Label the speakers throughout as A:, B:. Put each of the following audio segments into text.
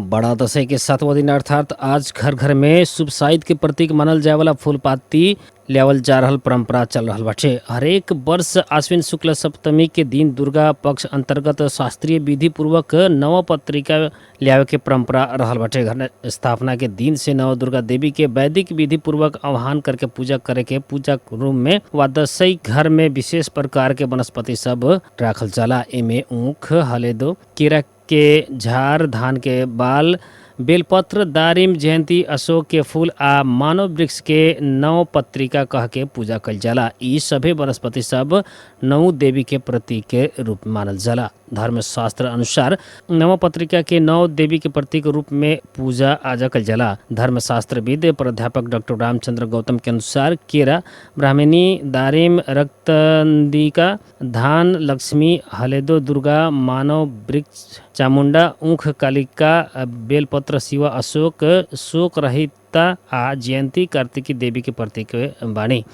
A: बड़ा दशैं के 7वां दिन अर्थात आज घर घर में शुभ साहित्य के प्रतीक मानल जाए वाला फूल पाती लेवल जा रहल परंपरा चल रहल बाटे। हरेक वर्ष आश्विन शुक्ल सप्तमी के दिन दुर्गा पक्ष अंतर्गत शास्त्रीय विधि पूर्वक नव पत्रिका लियावे के परंपरा रहल बाटे। घर स्थापना के दिन से नव दुर्गा देवी के वैदिक विधि पूर्वक आह्वान करके पूजा करे के पूजा रूम में व दशई घर में विशेष प्रकार के वनस्पति सब राखल जाला। एमे ऊख, हलेदो, केरा के झार, धान के बाल, बेलपत्र, दारिम, जयंती, अशोक के फूल आ मानव वृक्ष के नव पत्रिका कह के पूजा कल जाला। ई सभे वनस्पति सब नौ देवी के प्रतीक के रूप मानल जाला। धर्म शास्त्र अनुसार नव पत्रिका के नौ देवी के प्रतीक रूप में पूजा आजा कल जाला। धर्म शास्त्रविद प्राध्यापक डॉक्टर रामचंद्र गौतम के अनुसार केरा, ब्राह्मणी, दारिम, रक्तंदिका, धान, लक्ष्मी, हलेदो दुर्गा, मानव वृक्ष चामुंडा, ऊख कालिका, बेलपत्र शिवा, अशोक शोक रहिता आ जयंती कार्तिकी देवी के प्रतीक बाणी।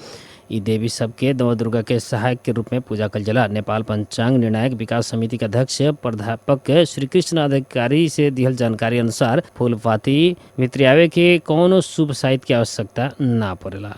A: ई देवी सबके नव दुर्गा के सहायक के रूप में पूजा कल जाला। नेपाल पंचांग निर्णायक विकास समिति के अध्यक्ष प्राध्यापक श्री कृष्ण अधिकारी से दिहल जानकारी अनुसार फूल पाती वितरियावे के कौनो शुभ साहित्य की आवश्यकता ना पड़ेला।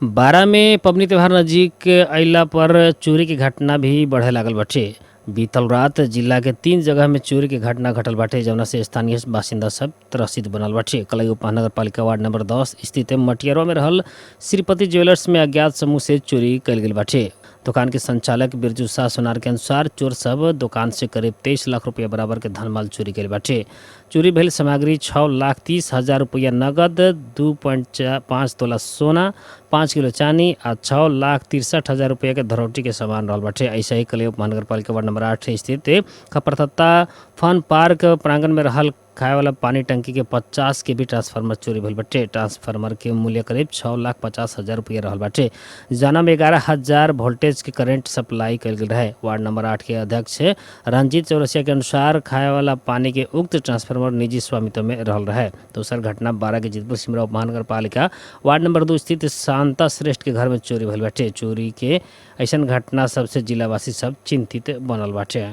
A: बारा में पबनी त्योहार नजीक अइला पर चोरी की घटना भी बढ़े लागल बाटे। बीतल रात जिला के 3 जगह में चोरी के घटना घटल बाटे, जौना से स्थानीय बासिंदा सब त्रसित बनल बाटे। कलई उपमहानगर पालिका वार्ड नंबर 10 स्थित मटियरवा में रहल श्रीपति ज्वेलर्स में अज्ञात समूह से चोरी कल गेल बाटे। दुकान के संचालक बिरजू शाह सोनार के अनुसार चोर सब दुकान से करीब 23 लाख रुपया बराबर के धनमाल चोरी कल बाटे। चोरी भेल सामग्री 6,30,000 रुपया नगद, 2.5 तोला सोना, 5 किलो चानी आ 6,63,000 रुपया के धरोटी के सामान रहल बाटे। ऐसा ही कल उपमहानगर पालिका वार्ड नंबर 8 स्थित खपरथत्ता फन पार्क प्रांगण में रहल खाए वाला पानी टंकी के 50 के भी ट्रांसफार्मर चोरी भेल बाटे। ट्रांसफार्मर के मूल्य करीब 6,50,000 रुपया रहल बाटे। जाना में 11,000 वोल्टेज के करंट सप्लाई कल गेल रहे। वार्ड नंबर 8 के अध्यक्ष रंजीत चौरसिया के अनुसार खाए वाला पानी के उक्त ट्रांसफार्मर निजी स्वामित्व में रहल रहे। दूसर घटना 12 के जितपुर सिमरा उपमहानगर पालिका वार्ड नंबर 2 स्थित शांता श्रेष्ठ के घर में चोरी भेल बाटे। चोरी के ऐसन घटना सबसे जिलावासी सब चिंतित बनल बाटे।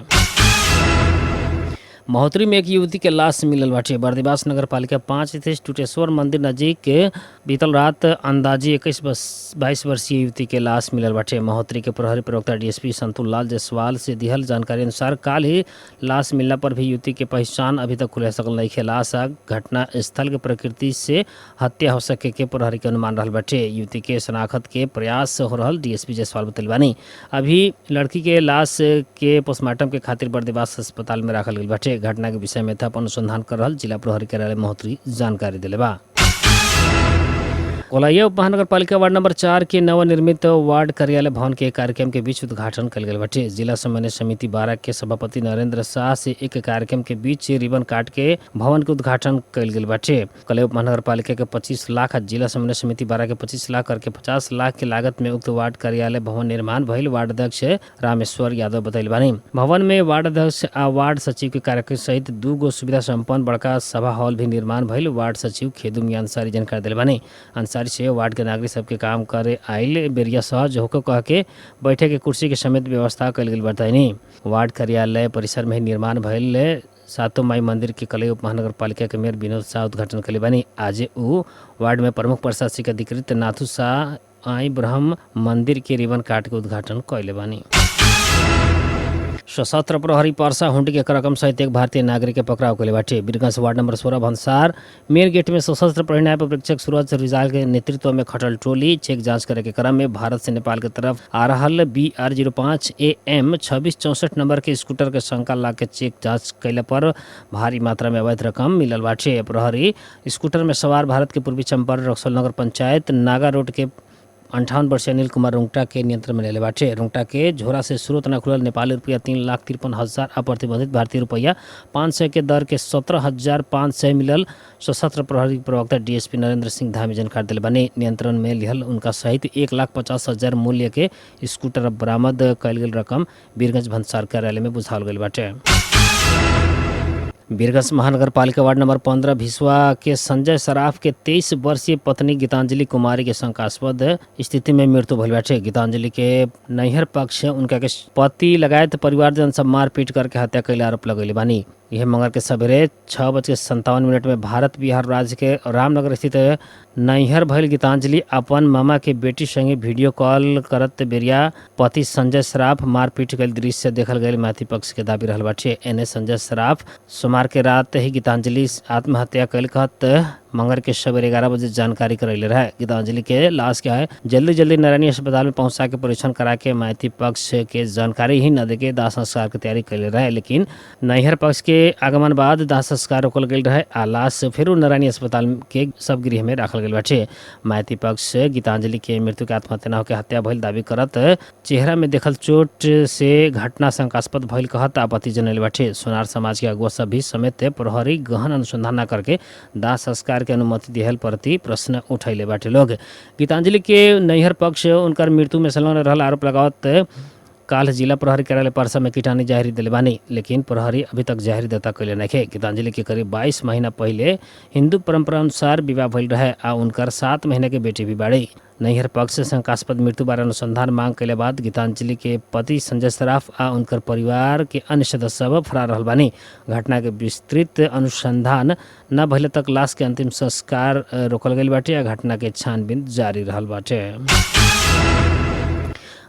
A: महोत्तरी में एक युवती के लाश मिलल बाटे। बर्दिवास नगर पालिका 5 स्थित टूटेश्वर मंदिर नजीक के बीतल रात अंदाजी 21-22 वर्षीय युवती के लाश मिलल बाटे। महोत्तरी के प्रहरी प्रवक्ता डीएसपी संतुल लाल जायसवाल से दिहल जानकारी अनुसार काल ही लाश मिलने पर भी युवती के पहचान अभी तक खुले सकल नहीं। लाश घटना स्थल के प्रकृति से हत्या हो सके के प्रहरी के अनुमान रहल बाटे। युवती के शनाख्त के प्रयास हो रहल डीएसपी जायसवाल बतैले बानी। अभी लड़की के लाश के पोस्टमार्टम के खातिर बर्दिवास अस्पताल में राखल गई बाटे। घटना के विषय में था अनुसंधान कर रहल जिला प्रहरी कार्यालय महोत्तरी जानकारी दिले बा। कोलैया उपमहानगर पालिका वार्ड नंबर 4 के नवनिर्मित वार्ड कार्यालय भवन के कार्यक्रम के बीच उद्घाटन कल गेल बाटे। जिला समन्वय समिति 12 के सभापति नरेंद्र शाह से एक कार्यक्रम के बीच रिबन काट के भवन के उद्घाटन कल गेल बाटे। कोलैया उपमहानगर पालिका के 25 लाख, जिला समन्वय समिति 12 के 25 लाख करके 50 लाख के लागत में उक्त वार्ड कार्यालय भवन निर्माण भइल वार्ड अध्यक्ष रामेश्वर यादव बतैले बानी। भवन में वार्ड अध्यक्ष आ वार्ड सचिव के कार्यक्रम सहित 2 गो सुविधा संपन्न बड़का सभा हॉल भी निर्माण भइल वार्ड सचिव खेदुम अंसारी जानकारी दिले बानी। अंसारी से वार्ड के नागरिक सबके काम करे आइल बेरिया सहज होकर कह के बैठे के कुर्सी के समेत व्यवस्था कल गेल बताइनी। वार्ड कार्यालय परिसर में निर्माण भइल 7 माई मंदिर के कलई उपमहानगर पालिका के मेयर विनोद शाह उद्घाटन कले बानी। आज उ वार्ड में प्रमुख प्रशासनिक अधिकृत नाथू शाह आई ब्रह्म मंदिर के रिबन काट के उद्घाटन कैले बानी। सशस्त्र प्रहरी पर्सा हुंडी के रकम सहित एक भारतीय नागरिक के पकड़ाव कैले बाटे। बीरगंज वार्ड नंबर 16 भंसार मेन गेट में सशस्त्र प्रहरी नायब परीक्षक सूरज रिजाल के नेतृत्व में खटल टोली चेक जांच करे के क्रम में भारत से नेपाल के तरफ आ रहल BR05 AM 2664 नंबर के स्कूटर के शंका लाग के चेक जांच कैले पर भारी मात्रा में अवैध रकम मिलल बाटे। प्रहरी स्कूटर में सवार भारत के पूर्वी चंपारण रक्सौल नगर पंचायत नागा रोड के 58 वर्षीय अनिल कुमार रुंगटा के नियंत्रण में लेले बाटे। रुंगटा के झोरा से स्रोत न खुलल नेपाली रुपया 3,53,000 अप्रतिबंधित भारतीय रुपया 500 के दर के 17,500 मिलल। सशस्त्र प्रहरी प्रवक्ता डीएसपी नरेंद्र सिंह धामी जानकारी दिले बानी। नियंत्रण में लिहल उनका सहित 1,50,000 मूल्य के स्कूटर बरामद कैल गेल रकम बीरगंज भंसार कार्यालय में बुझाल गेल बाटे। बीरगंज महानगर पालिका वार्ड नंबर 15 भिसवा के संजय सराफ के 23 वर्षीय पत्नी गीतांजलि कुमारी के शंकास्पद स्थिति में मृत्यु भइल बाटे। गीतांजलि के नैहर पक्ष उनका के पति लगायत परिवारजन सब मारपीट करके हत्या कैले आरोप लगैले बानी। यह मंगल के सवेरे 6:57 में भारत बिहार राज्य के रामनगर स्थित नैहर भइल गीतांजलि अपन मामा के बेटी संगे वीडियो कॉल करत बेरिया पति संजय सराफ मारपीट कईल दृश्य देखल गईल माथी पक्ष के दाबी रहल बाटे। एने संजय सराफ सोमवार के रात ही गीतांजलि आत्महत्या कईल कहत मंगर के सवेरे 11 बजे जानकारी करैले रहे। गीतांजलि के लाश के है जल्दी नारायणी अस्पताल में पहुंचा के परीक्षण करा के माइती पक्ष के जानकारी ही न देके दाह संस्कार के तैयारी कैले रहे, लेकिन नैहर पक्ष के आगमन बाद दाह संस्कार रोकल गईल रहे आ लाश फिर नारायणी अस्पताल के सब गृह में राखल गईल बाटे। माइती पक्ष गीतांजलि के मृत्यु के आत्महत्या न होकर हत्या भइल दावी करत चेहरा में देखल चोट से घटना शंकास्पद भइल कहत आपत्ति जनैले बाटे। सोनार समाज के अगुवा सभी समेत प्रहरी गहन अनुसंधान न करके दाह संस्कार के अनुमति दिहल प्रति प्रश्न उठैले बाटे। लोग गीतांजलि के नैहर पक्ष उनकर मृत्यु में संलग्न रहल आरोप लगावत काल जिला प्रहरी कार्यालय परसा में कीटानी जाहिरी दिले बानी, लेकिन प्रहरी अभी तक जाहिरी देता कैले नखे। गीतांजलि के करीब 22 महीना पहले हिंदू परंपरा अनुसार विवाह भइल रहे आ उनकर 7 महीने के बेटी भी बाड़ी। नैहर पक्ष से शंकास्पद मृत्यु बारे अनुसंधान मांग कैले बाद गीतांजलि के पति संजय सराफ आ उनकर परिवार के अन्य सदस्य सब फरार रहल बानी। घटना के विस्तृत अनुसंधान न भइले तक लाश के अंतिम संस्कार रोकल गईल बाटे आ घटना के छानबीन जारी रहल बाटे।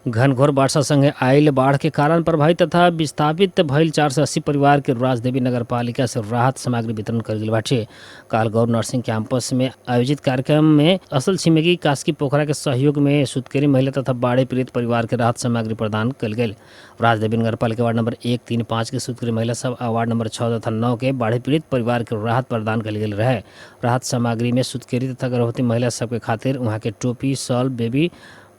A: घनघोर वर्षा संगे आयल बाढ़ के कारण प्रभावित तथा विस्थापित भइल 480 परिवार के राजदेवी नगर पालिका से राहत सामग्री वितरण कर गईल बाटे। काल गौर नर्सिंग कैंपस में आयोजित कार्यक्रम में असल छिमेकी कास्की पोखरा के सहयोग में सुतकेरी महिला तथा बाढ़ पीड़ित परिवार के राहत सामग्री प्रदान कल गई। राजदेवी नगर पालिका वार्ड नंबर 1, 3, 5 के सुतकेरी महिला सब आ वार्ड नंबर 6 तथा 9 के बाढ़ पीड़ित परिवार के राहत प्रदान कल गई रहे। राहत सामग्री में सुतकेरी तथा गर्भवती महिला सबके खातिर वहाँ के टोपी, शॉल, बेबी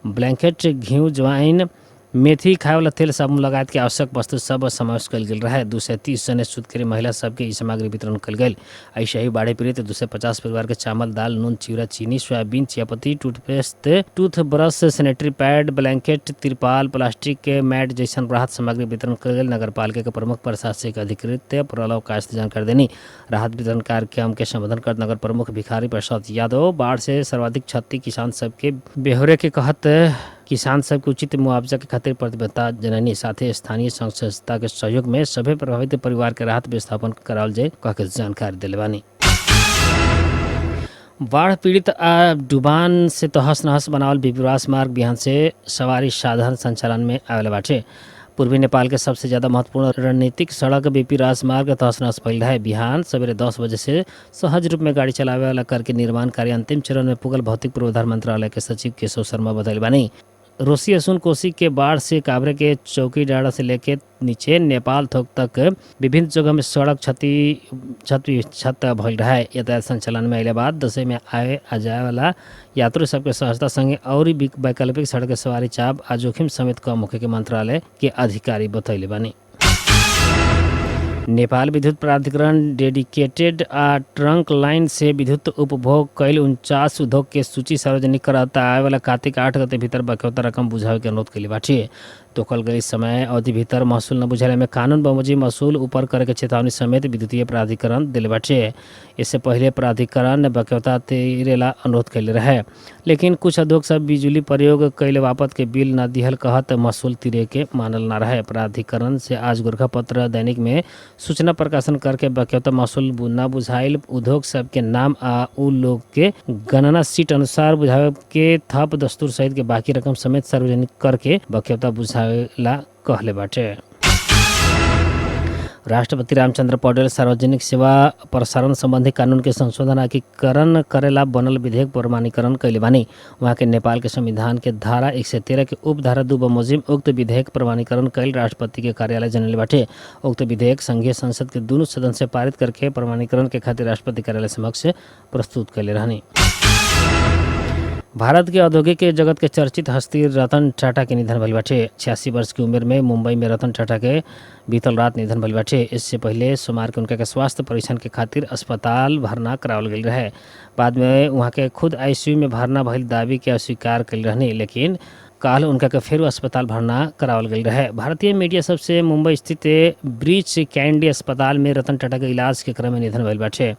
A: ब्लैंकेट, घी, ज्वाइन, मेथी, खाए वाला तेल, साबुन लगायत के आवश्यक वस्तु सब समावेश कल गेल रहे। 230 जने सुतकेरी महिला सबके ई सामग्री वितरण कल गई। ऐसे ही बाढ़ पीड़ित 250 परिवार के चावल, दाल, नून, चिवड़ा, चीनी, सोयाबीन, चियापत्ती, toothpaste, toothbrush, sanitary pad, blanket, तिरपाल, प्लास्टिक के मैट जैसन राहत सामग्री वितरण कल गई। नगर पालिका के प्रमुख प्रशासनिक अधिकृत प्रलव कायस्थ जानकारी देनी। राहत वितरण कार्यक्रम के संबोधन कर नगर प्रमुख भिखारी प्रसाद यादव बाढ़ से सर्वाधिक क्षति किसान सबके बेहोरे के कहत किसान सबके उचित मुआवजा के खातिर प्रतिबद्धता जननी, साथ ही स्थानीय संस्था के सहयोग में सभी प्रभावित परिवार के राहत व्यवस्थापन कराल जाए कह के जानकारी दिले बानी। बाढ़ पीड़ित आ डुबान से तहस नहस बनावल बीपीरास मार्ग बिहान से सवारी साधन संचालन में आवेला बाटे। पूर्वी नेपाल के सबसे ज़्यादा महत्वपूर्ण रणनीतिक सड़क बीपी राजमार्ग तहस नहस भइल है। बिहान सवेरे 10 बजे से सहज रूप में गाड़ी चलावे वाला करके निर्माण कार्य अंतिम चरण में पुगल भौतिक पूर्वाधार मंत्रालय के सचिव केशव शर्मा बतैले बानी। रोसी असुन कोसी के बाढ़ से काभरे के चौकी डाँडा से लेके नीचे नेपाल थोक तक विभिन्न जगह में सड़क क्षत भइल रहे। यातायात संचालन में अइले बाद दशे में आए आ जाए वाला यात्री सबके सहजता संगे और वैकल्पिक सड़क सवारी चाप आ जोखिम समेत कम होखे के मंत्रालय के अधिकारी बतैले बानी। नेपाल विद्युत प्राधिकरण डेडिकेटेड आ ट्रंक लाइन से विद्युत उपभोग कैल 49 उद्योग के सूची सार्वजनिक करता आए वाला कार्तिक 8 गते भीतर बकौता रकम बुझावे के अनुरोध कैले बाटे। तोकल गई समय अवधि भीतर महसूल न बुझाले में कानून बमोजी महसूल ऊपर करे के चेतावनी समेत विद्युतीय प्राधिकरण दिले बाटे। इससे पहले प्राधिकरण बकौता तेरेला अनुरोध कैले रहे, लेकिन कुछ उद्योग सब बिजली प्रयोग कैले बापत के बिल न दिहल कहत महसूल तिरे के मानल न रहे। प्राधिकरण से आज गोरखापत्र दैनिक में सूचना प्रकाशन करके बकौता महसूल न बुझाइल उद्योग सब के नाम आ उ लोग के गणना सीट अनुसार बुझावे के थप दस्तूर सहित के बाकी रकम समेत सार्वजनिक करके बकौता बुझावेला कहले बाटे। राष्ट्रपति रामचंद्र पौडेल सार्वजनिक सेवा प्रसारण संबंधी कानून के संशोधन एकीकरण करेला बनल विधेयक प्रमाणीकरण कैले बानी। वहाँ के नेपाल के संविधान के धारा 113 के उप धारा 2 बमोजिम उक्त विधेयक प्रमाणीकरण कैल राष्ट्रपति के कार्यालय जनले बाटे। उक्त विधेयक संघीय संसद के दोनों सदन से पारित करके प्रमाणीकरण के खातिर राष्ट्रपति कार्यालय समक्ष प्रस्तुत कैले रहनी। भारत के औद्योगिक जगत के चर्चित हस्ती रतन टाटा के निधन भइल बाटे। 86 वर्ष की उम्र में मुंबई में रतन टाटा के बीतल रात निधन भइल बाटे। इससे पहले सोमवार के उनका के स्वास्थ्य परीक्षण के खातिर अस्पताल भरना करावल गई रहे। बाद में वहाँ के खुद आईसीयू में भरना भइल दावी के अस्वीकार कल रहनी, लेकिन काल उनका के फेरू अस्पताल भरना करावल गई रहे। भारतीय मीडिया सबसे मुंबई स्थित ब्रीच कैंडी अस्पताल में रतन टाटा के इलाज के क्रम में निधन भइल बाटे।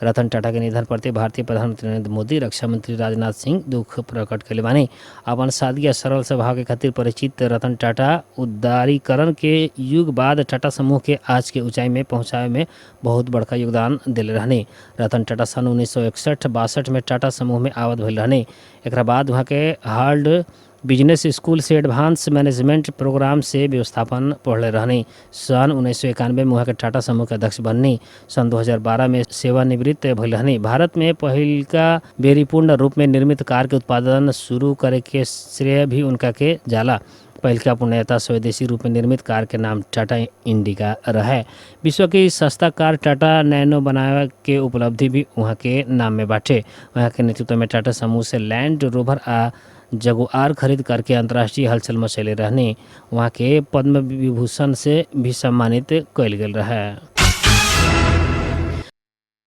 A: रतन टाटा के निधन पर भारतीय प्रधानमंत्री नरेंद्र मोदी, रक्षा मंत्री राजनाथ सिंह दुख प्रकट कइले बानी। अपन सादगी आ सरल स्वभाव के खातिर परिचित रतन टाटा उदारीकरण के युग बाद टाटा समूह के आज के ऊंचाई में पहुंचावे में बहुत बड़का योगदान दिले रहने। रतन टाटा सन 1961-62 में टाटा समूह में आवत भइल रहने। एकरा बाद वहाँ के हार्वर्ड बिजनेस स्कूल से एडवांस मैनेजमेंट प्रोग्राम से व्यवस्थापन पढ़ले रहनी। सन 1991 में वहाँ के टाटा समूह के अध्यक्ष बननी। सन 2012 में सेवानिवृत्त भइल रहनी। भारत में पहिलका बेरी पूर्ण रूप में निर्मित कार के उत्पादन शुरू करे के श्रेय भी उनका के जाला। पहिलका पूर्णतः स्वदेशी रूप में निर्मित कार के नाम टाटा इंडिका रहे। विश्व की सस्ता कार टाटा नैनो बनावे के उपलब्धि भी वहाँ के नाम में बाटे। वहाँ के नेतृत्व में टाटा समूह से लैंड रोवर आ जगुआर खरीद करके अंतर्राष्ट्रीय हलचल मचैले रहने। वहाँ के पद्म विभूषण से भी सम्मानित कइल गेल रहे।